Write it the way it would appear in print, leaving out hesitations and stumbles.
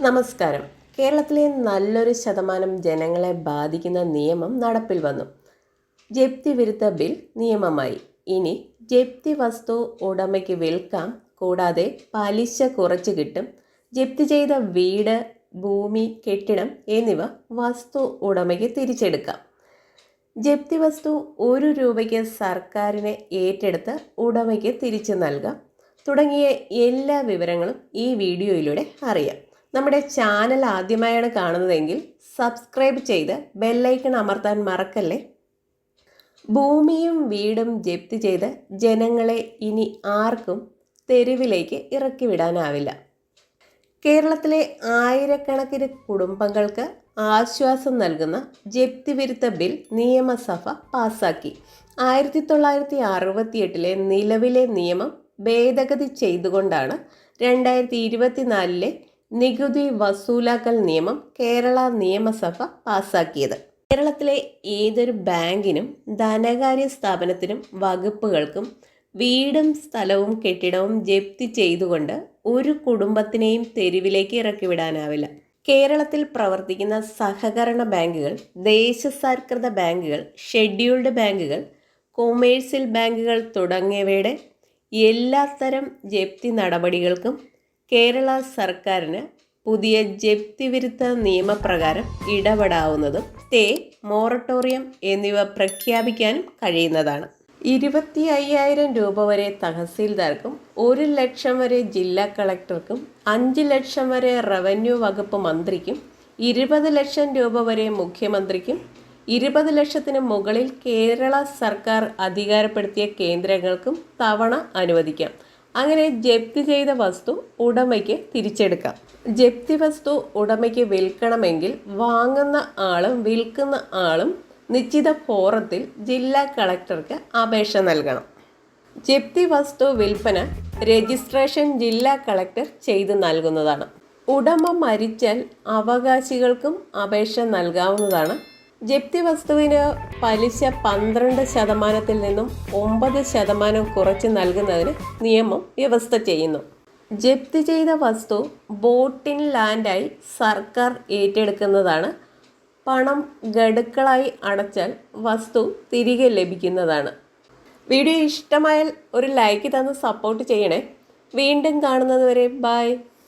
നമസ്കാരം. കേരളത്തിലെ നല്ലൊരു ശതമാനം ജനങ്ങളെ ബാധിക്കുന്ന നിയമം നടപ്പിൽ വന്നു. ജപ്തി വിരുദ്ധ ബിൽ നിയമമായി. ഇനി ജപ്തി വസ്തു ഉടമയ്ക്ക് വിൽക്കാം, കൂടാതെ പലിശ കുറച്ച് കിട്ടും. ജപ്തി ചെയ്ത വീട്, ഭൂമി, കെട്ടിടം എന്നിവ വസ്തു ഉടമയ്ക്ക് തിരിച്ചെടുക്കാം. ജപ്തി വസ്തു 1 രൂപയ്ക്ക് സർക്കാരിനെ ഏറ്റെടുത്ത് ഉടമയ്ക്ക് തിരിച്ചു നൽകാം. തുടങ്ങിയ എല്ലാ വിവരങ്ങളും ഈ വീഡിയോയിലൂടെ അറിയാം. നമ്മുടെ ചാനൽ ആദ്യമായാണ് കാണുന്നതെങ്കിൽ സബ്സ്ക്രൈബ് ചെയ്ത് ബെല്ലൈക്കൺ അമർത്താൻ മറക്കല്ലേ. ഭൂമിയും വീടും ജപ്തി ചെയ്ത് ജനങ്ങളെ ഇനി ആർക്കും തെരുവിലേക്ക് ഇറക്കി വിടാനാവില്ല. കേരളത്തിലെ ആയിരക്കണക്കിന് കുടുംബങ്ങൾക്ക് ആശ്വാസം നൽകുന്ന ജപ്തി വിരുദ്ധ ബിൽ നിയമസഭ പാസാക്കി. 1968 നിലവിലെ നിയമം ഭേദഗതി ചെയ്തുകൊണ്ടാണ് 2024 നികുതി വസൂലാക്കൽ നിയമം കേരള നിയമസഭ പാസാക്കിയത്. കേരളത്തിലെ ഏതൊരു ബാങ്കിനും ധനകാര്യ സ്ഥാപനത്തിനും വകുപ്പുകൾക്കും വീടും സ്ഥലവും കെട്ടിടവും ജപ്തി ചെയ്തുകൊണ്ട് ഒരു കുടുംബത്തിനെയും തെരുവിലേക്ക് ഇറക്കിവിടാനാവില്ല. കേരളത്തിൽ പ്രവർത്തിക്കുന്ന സഹകരണ ബാങ്കുകൾ, ദേശസാൽകൃത ബാങ്കുകൾ, ഷെഡ്യൂൾഡ് ബാങ്കുകൾ, കൊമേഴ്സ്യൽ ബാങ്കുകൾ തുടങ്ങിയവയുടെ എല്ലാത്തരം ജപ്തി നടപടികൾക്കും കേരള സർക്കാരിന് പുതിയ ജപ്തി വിരുദ്ധ നിയമപ്രകാരം ഇടപെടാവുന്നതും സ്റ്റേ, മൊറട്ടോറിയം എന്നിവ പ്രഖ്യാപിക്കാനും കഴിയുന്നതാണ്. 25,000 രൂപ വരെ തഹസീൽദാർക്കും 1 ലക്ഷം വരെ ജില്ലാ കളക്ടർക്കും 5 ലക്ഷം വരെ റവന്യൂ വകുപ്പ് മന്ത്രിക്കും 20 ലക്ഷം രൂപ വരെ മുഖ്യമന്ത്രിക്കും 20 ലക്ഷത്തിന് മുകളിൽ കേരള സർക്കാർ അധികാരപ്പെടുത്തിയ കേന്ദ്രങ്ങൾക്കും തവണ അനുവദിക്കാം. അങ്ങനെ ജപ്തി ചെയ്ത വസ്തു ഉടമയ്ക്ക് തിരിച്ചെടുക്കാം. ജപ്തി വസ്തു ഉടമയ്ക്ക് വിൽക്കണമെങ്കിൽ വാങ്ങുന്ന ആളും വിൽക്കുന്ന ആളും നിശ്ചിത ഫോറത്തിൽ ജില്ലാ കളക്ടർക്ക് അപേക്ഷ നൽകണം. ജപ്തി വസ്തു വിൽപ്പന രജിസ്ട്രേഷൻ ജില്ലാ കളക്ടർ ചെയ്തു നൽകുന്നതാണ്. ഉടമ മരിച്ചാൽ അവകാശികൾക്കും അപേക്ഷ നൽകാവുന്നതാണ്. ജപ്തി വസ്തുവിന് പലിശ 12% നിന്നും 9% കുറച്ച് നൽകുന്നതിന് നിയമം വ്യവസ്ഥ ചെയ്യുന്നു. ജപ്തി ചെയ്ത വസ്തു ബോട്ടിൻ ലാൻഡായി സർക്കാർ ഏറ്റെടുക്കുന്നതാണ്. പണം ഗഡുക്കളായി അടച്ചാൽ വസ്തു തിരികെ ലഭിക്കുന്നതാണ്. വീഡിയോ ഇഷ്ടമായാൽ ഒരു ലൈക്ക് തന്ന് സപ്പോർട്ട് ചെയ്യണേ. വീണ്ടും കാണുന്നത് വരെ ബൈ.